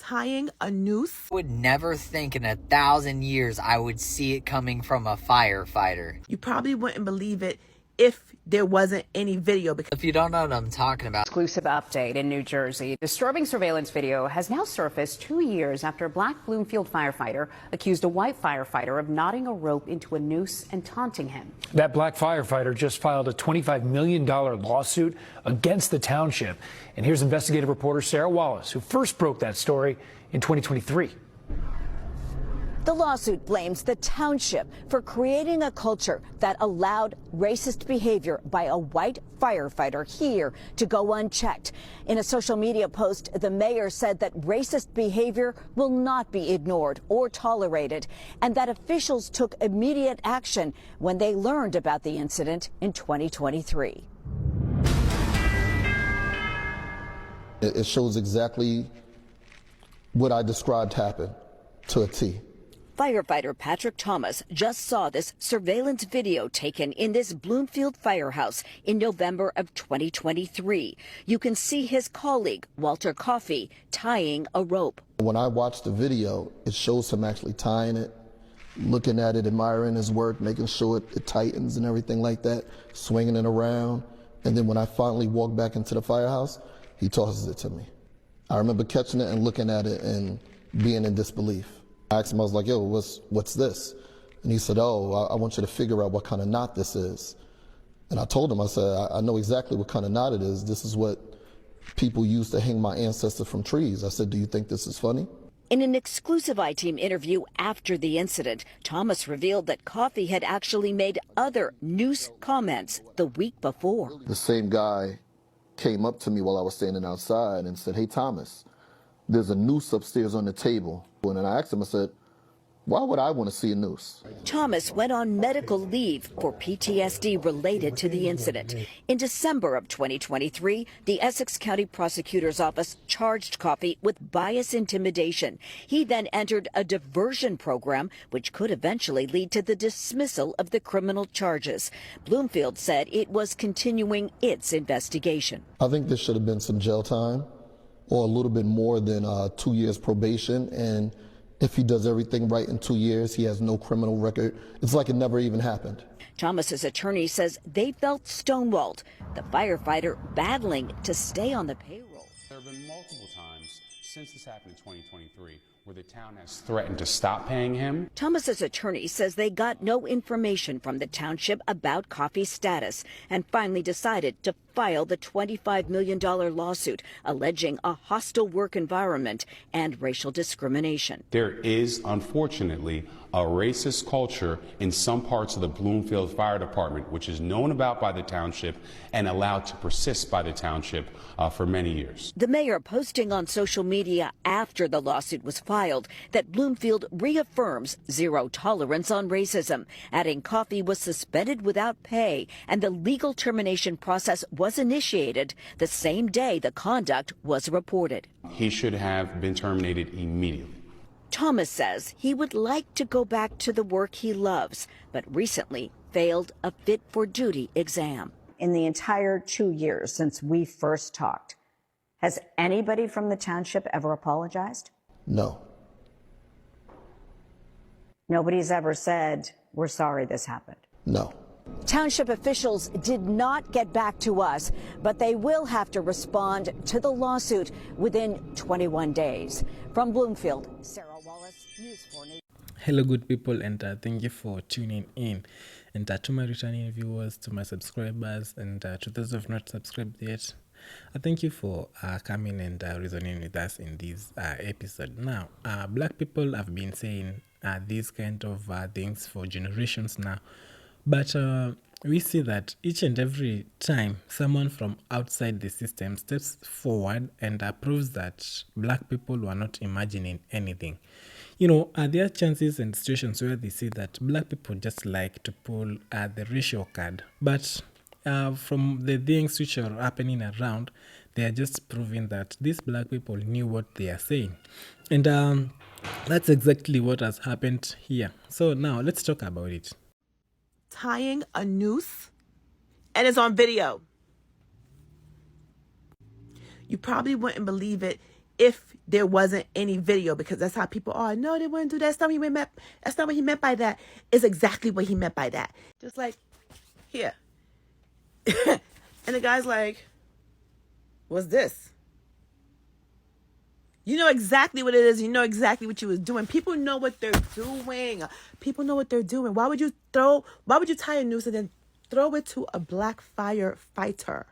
tying a noose. I would never think in 1,000 years I would see it coming from a firefighter. You probably wouldn't believe it if there wasn't any video. If you don't know what I'm talking about. Exclusive update in New Jersey. Disturbing surveillance video has now surfaced 2 years after a black Bloomfield firefighter accused a white firefighter of knotting a rope into a noose and taunting him. That black firefighter just filed a $25 million lawsuit against the township. And here's investigative reporter Sarah Wallace, who first broke that story in 2023. The lawsuit blames the township for creating a culture that allowed racist behavior by a white firefighter here to go unchecked. In a social media post, the mayor said that racist behavior will not be ignored or tolerated, and that officials took immediate action when they learned about the incident in 2023. It shows exactly what I described happened to a T. Firefighter Patrick Thomas just saw this surveillance video taken in this Bloomfield firehouse in November of 2023. You can see his colleague, Walter Coffey, tying a rope. When I watched the video, it shows him actually tying it, looking at it, admiring his work, making sure it tightens and everything like that, swinging it around. And then when I finally walked back into the firehouse, he tosses it to me. I remember catching it and looking at it and being in disbelief. I asked him, I was like, yo, what's this? And he said, oh, I want you to figure out what kind of knot this is. And I told him, I said, I know exactly what kind of knot it is. This is what people used to hang my ancestors from trees. I said, do you think this is funny? In an exclusive I-Team interview after the incident, Thomas revealed that Coffey had actually made other noose comments the week before. The same guy came up to me while I was standing outside and said, hey, Thomas, there's a noose upstairs on the table. And then I asked him, I said, why would I want to see a noose? Thomas went on medical leave for PTSD related to the incident. In December of 2023, the Essex County Prosecutor's Office charged Coffey with bias intimidation. He then entered a diversion program, which could eventually lead to the dismissal of the criminal charges. Bloomfield said it was continuing its investigation. I think there should have been some jail time, or a little bit more than 2 years probation. And if he does everything right in 2 years, he has no criminal record. It's like it never even happened. Thomas's attorney says they felt stonewalled, the firefighter battling to stay on the payroll. There have been multiple times since this happened in 2023 where the town has threatened to stop paying him. Thomas's attorney says they got no information from the township about Coffey's status and finally decided to file the $25 million lawsuit alleging a hostile work environment and racial discrimination. There is, unfortunately, a racist culture in some parts of the Bloomfield Fire Department, which is known about by the township and allowed to persist by the township for many years. The mayor posting on social media after the lawsuit was filed that Bloomfield reaffirms zero tolerance on racism, adding Coffey was suspended without pay and the legal termination process was initiated the same day the conduct was reported. He should have been terminated immediately. Thomas says he would like to go back to the work he loves, but recently failed a fit for duty exam. In the entire 2 years since we first talked, has anybody from the township ever apologized? No. Nobody's ever said, we're sorry this happened? No. Township officials did not get back to us, but they will have to respond to the lawsuit within 21 days. From Bloomfield, Sarah Wallace, News 4 News. Hello, good people, and thank you for tuning in. And to my returning viewers, to my subscribers, and to those who have not subscribed yet, I thank you for coming and reasoning with us in this episode. Now, black people have been saying these kind of things for generations now. But we see that each and every time someone from outside the system steps forward and proves that black people were not imagining anything. You know, there are chances and situations where they see that black people just like to pull the racial card. But from the things which are happening around, they are just proving that these black people knew what they are saying. And that's exactly what has happened here. So now let's talk about it. Tying a noose, and it's on video. You probably wouldn't believe it if there wasn't any video, because that's how people are. No, they wouldn't do that. That's not what he meant by that. It's exactly what he meant by that. Just like, here. And the guy's like, what's this? You know exactly what it is. You know exactly what you was doing. People know what they're doing. People know what they're doing. Why would you tie a noose and then throw it to a black firefighter?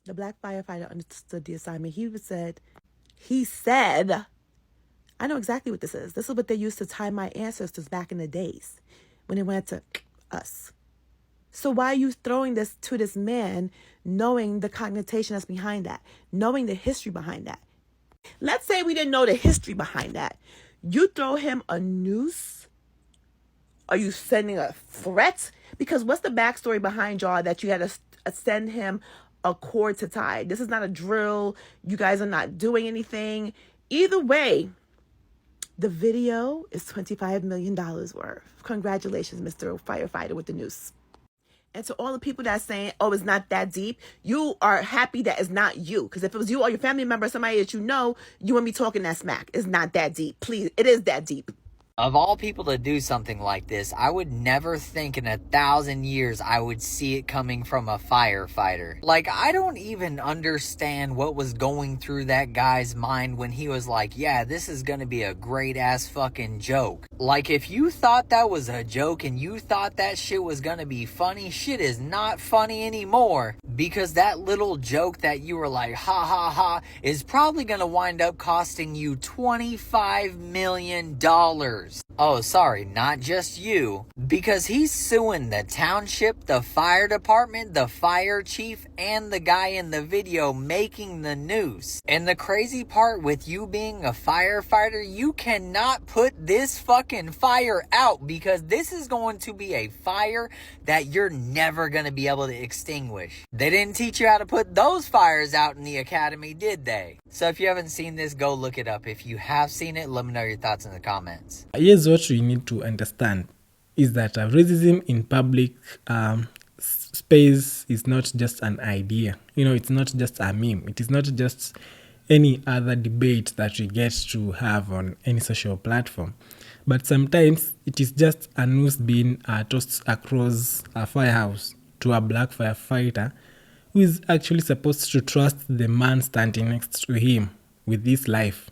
The black firefighter understood the assignment. He said, I know exactly what this is. This is what they used to tie my ancestors back in the days when they went to us. So why are you throwing this to this man, knowing the connotation that's behind that, knowing the history behind that? Let's say we didn't know the history behind that. You throw him a noose? Are you sending a threat? Because what's the backstory behind y'all that you had to send him a cord to tie? This is not a drill. You guys are not doing anything. Either way, the video is $25 million worth. Congratulations, Mr. Firefighter with the noose. And to all the people that's saying, oh, it's not that deep, you are happy that it's not you. Because if it was you or your family member, somebody that you know, you wouldn't be talking that smack. It's not that deep. Please, it is that deep. Of all people to do something like this, I would never think in 1,000 years I would see it coming from a firefighter. Like, I don't even understand what was going through that guy's mind when he was like, yeah, this is gonna be a great ass fucking joke. Like, if you thought that was a joke and you thought that shit was gonna be funny, shit is not funny anymore. Because that little joke that you were like, ha ha ha, is probably gonna wind up costing you $25 million. Oh, sorry, not just you. Because he's suing the township, the fire department, the fire chief, and the guy in the video making the noose. And the crazy part with you being a firefighter, you cannot put this fucking fire out because this is going to be a fire that you're never going to be able to extinguish. They didn't teach you how to put those fires out in the academy, did they? So if you haven't seen this, go look it up. If you have seen it, let me know your thoughts in the comments. Here's what we need to understand is that racism in public space is not just an idea. You know, it's not just a meme. It is not just any other debate that we get to have on any social platform. But sometimes it is just a noose being tossed across a firehouse to a black firefighter who is actually supposed to trust the man standing next to him with his life.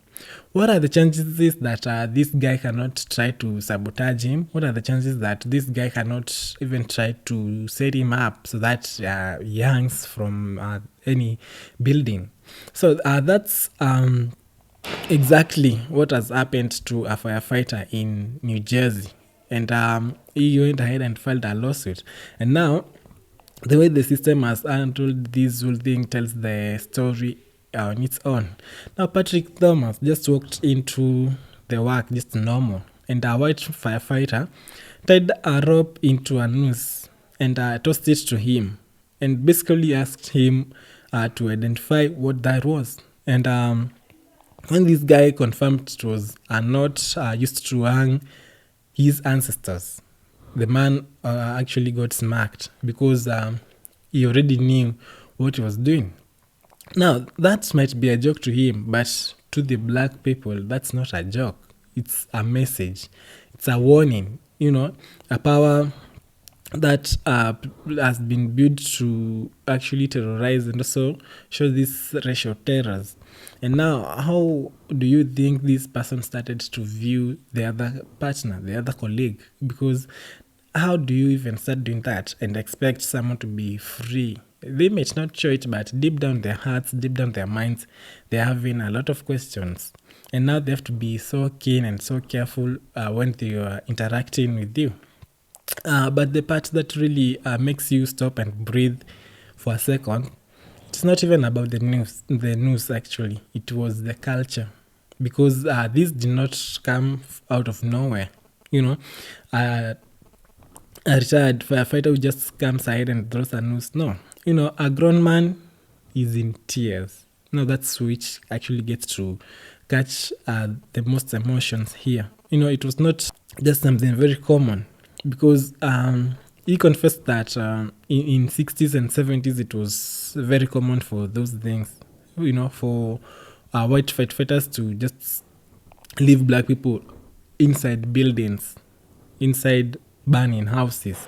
What are the chances that this guy cannot try to sabotage him? What are the chances that this guy cannot even try to set him up so that he hangs from any building? So that's exactly what has happened to a firefighter in New Jersey. And he went ahead and filed a lawsuit. And now, the way the system has handled this whole thing tells the story on its own. Now, Patrick Thomas just walked into the work just normal, and a white firefighter tied a rope into a noose and tossed it to him, and basically asked him to identify what that was. And when this guy confirmed it was a knot used to hang his ancestors, the man actually got smacked because he already knew what he was doing. Now, that might be a joke to him, but to the black people, that's not a joke. It's a message. It's a warning, you know, a power that has been built to actually terrorize and also show these racial terrors. And now, how do you think this person started to view the other partner, the other colleague? Because how do you even start doing that and expect someone to be free? They might not show it, but deep down their hearts, deep down their minds, they're having a lot of questions. And now they have to be so keen and so careful when they are interacting with you. But the part that really makes you stop and breathe for a second, it's not even about the news actually. It was the culture. Because this did not come out of nowhere. You know, a retired firefighter who just comes ahead and throws a noose. No. You know, a grown man is in tears. No, that's which actually gets to catch the most emotions here. You know, it was not just something very common because he confessed that in 60s and 70s it was very common for those things, you know, for white firefighters to just leave black people inside buildings, inside burning houses.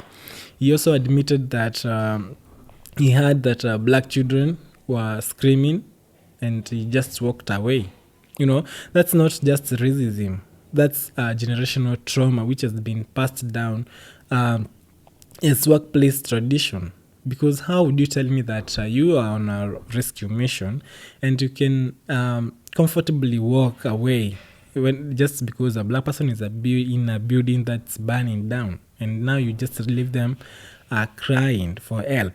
He also admitted that he heard that black children were screaming and he just walked away. That's not just racism, that's generational trauma which has been passed down as workplace tradition. Because how would you tell me that you are on a rescue mission and you can comfortably walk away when just because a black person is in a building that's burning down, and now you just leave them crying for help?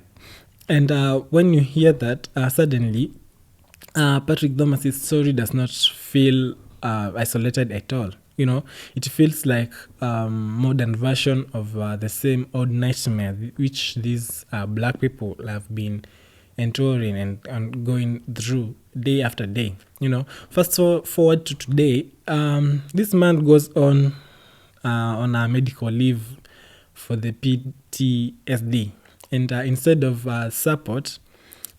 And when you hear that, suddenly Patrick Thomas's story does not feel isolated at all. It feels like modern version of the same old nightmare which these black people have been enduring and going through day after day. Fast forward to today, this man goes on a medical leave for the PTSD, and instead of support,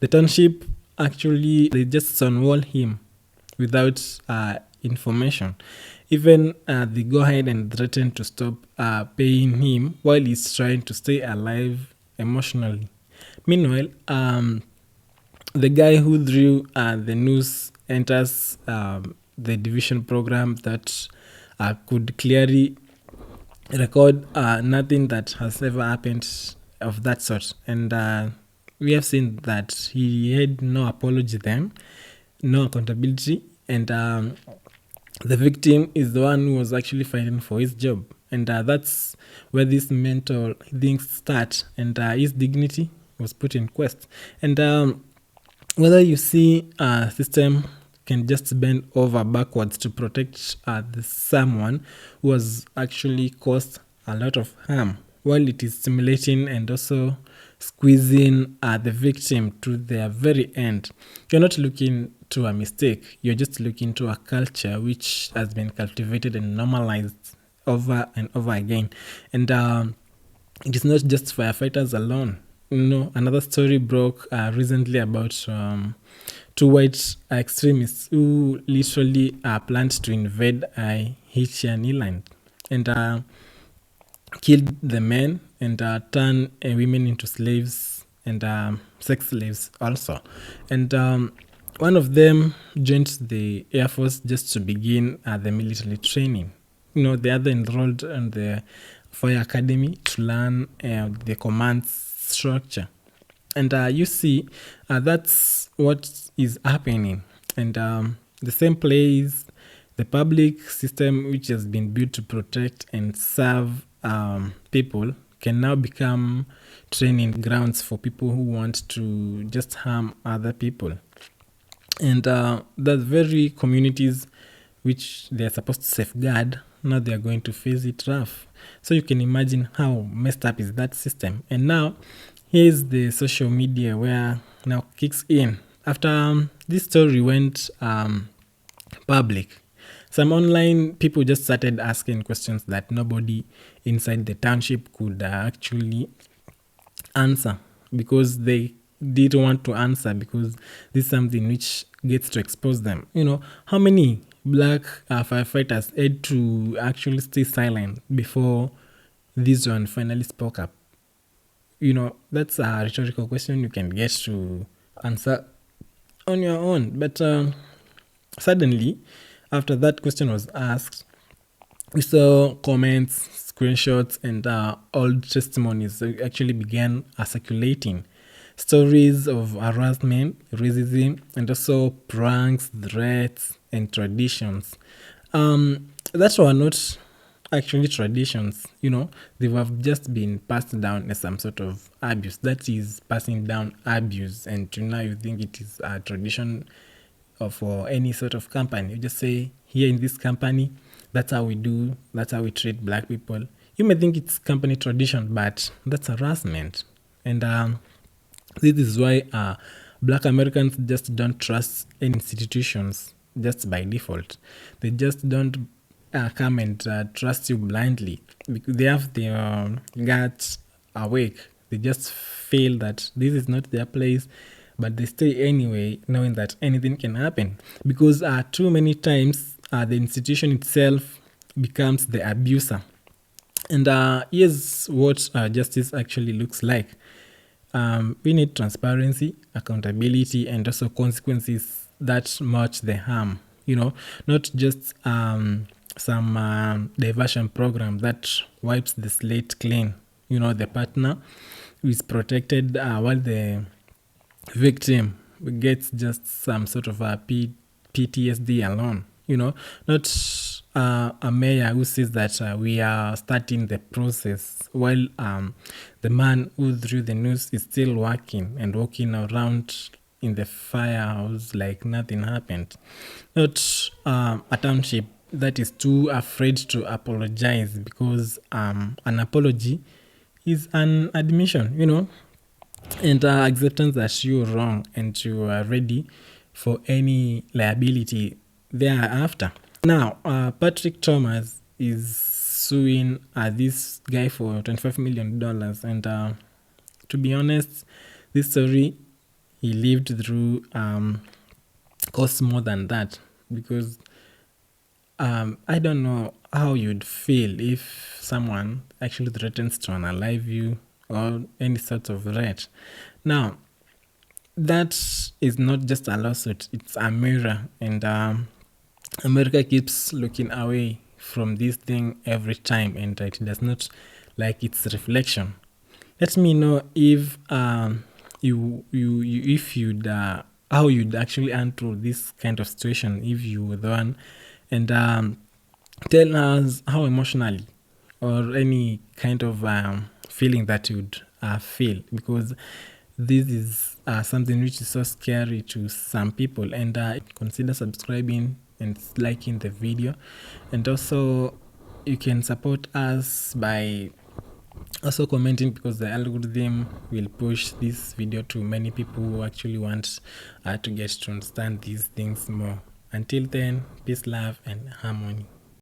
the township actually they just stonewall him without information. Even they go ahead and threaten to stop paying him while he's trying to stay alive emotionally. Meanwhile, the guy who drew the news enters the division program that could clearly record nothing that has ever happened of that sort. And we have seen that he had no apology then, no accountability, and the victim is the one who was actually fighting for his job. And that's where these mental things start, and his dignity was put in quest. And whether you see a system can just bend over backwards to protect someone who has actually caused a lot of harm, while it is stimulating and also squeezing the victim to their very end. You're not looking to a mistake, you're just looking to a culture which has been cultivated and normalized over and over again. And it is not just firefighters alone. Another story broke recently about two white extremists who literally planned to invade Haitian inland and killed the men and turn women into slaves and sex slaves also. And one of them joined the Air Force just to begin the military training. The other enrolled in the Fire Academy to learn the command structure. And you see, that's what is happening. And the same place, the public system which has been built to protect and serve people can now become training grounds for people who want to just harm other people. And the very communities which they're supposed to safeguard, now they're going to face it rough. So you can imagine how messed up is that system. And now here's the social media where now kicks in. After this story went public, some online people just started asking questions that nobody inside the township could actually answer, because they didn't want to answer, because this is something which gets to expose them. How many black firefighters had to actually stay silent before this one finally spoke up? That's a rhetorical question you can get to answer on your own. But suddenly, after that question was asked, we saw comments, screenshots, and old testimonies actually began circulating. Stories of harassment, racism, and also pranks, threats, and traditions. That were not actually traditions, they have just been passed down as some sort of abuse. That is passing down abuse, and now you think it is a tradition for any sort of company. You just say, here in this company, that's how we do, that's how we treat black people. You may think it's company tradition, but that's harassment. And this is why black Americans just don't trust any institutions just by default. They just don't come and trust you blindly, because they have their guards awake. They just feel that this is not their place, but they stay anyway, knowing that anything can happen, because too many times the institution itself becomes the abuser. And here's what justice actually looks like. We need transparency, accountability, and also consequences that match the harm. Not just some diversion program that wipes the slate clean. The partner is protected while the victim gets just some sort of a PTSD alone. Not a mayor who says that we are starting the process while the man who threw the news is still working and walking around in the firehouse like nothing happened. Not a township that is too afraid to apologize, because an apology is an admission, and acceptance that you're wrong and you are ready for any liability thereafter. Now, Patrick Thomas is suing this guy for $25 million. And to be honest, this story he lived through costs more than that, because I don't know how you'd feel if someone actually threatens to unalive you or any sort of threat. Now, that is not just a lawsuit, it's a mirror, and America keeps looking away from this thing every time, and it does not like its reflection. Let me know if how you'd actually handle this kind of situation if you were the one, and tell us how emotionally or any kind of feeling that you'd feel, because this is something which is so scary to some people. And consider subscribing and liking the video, and also you can support us by also commenting, because the algorithm will push this video to many people who actually want to get to understand these things more. Until then, peace, love, and harmony.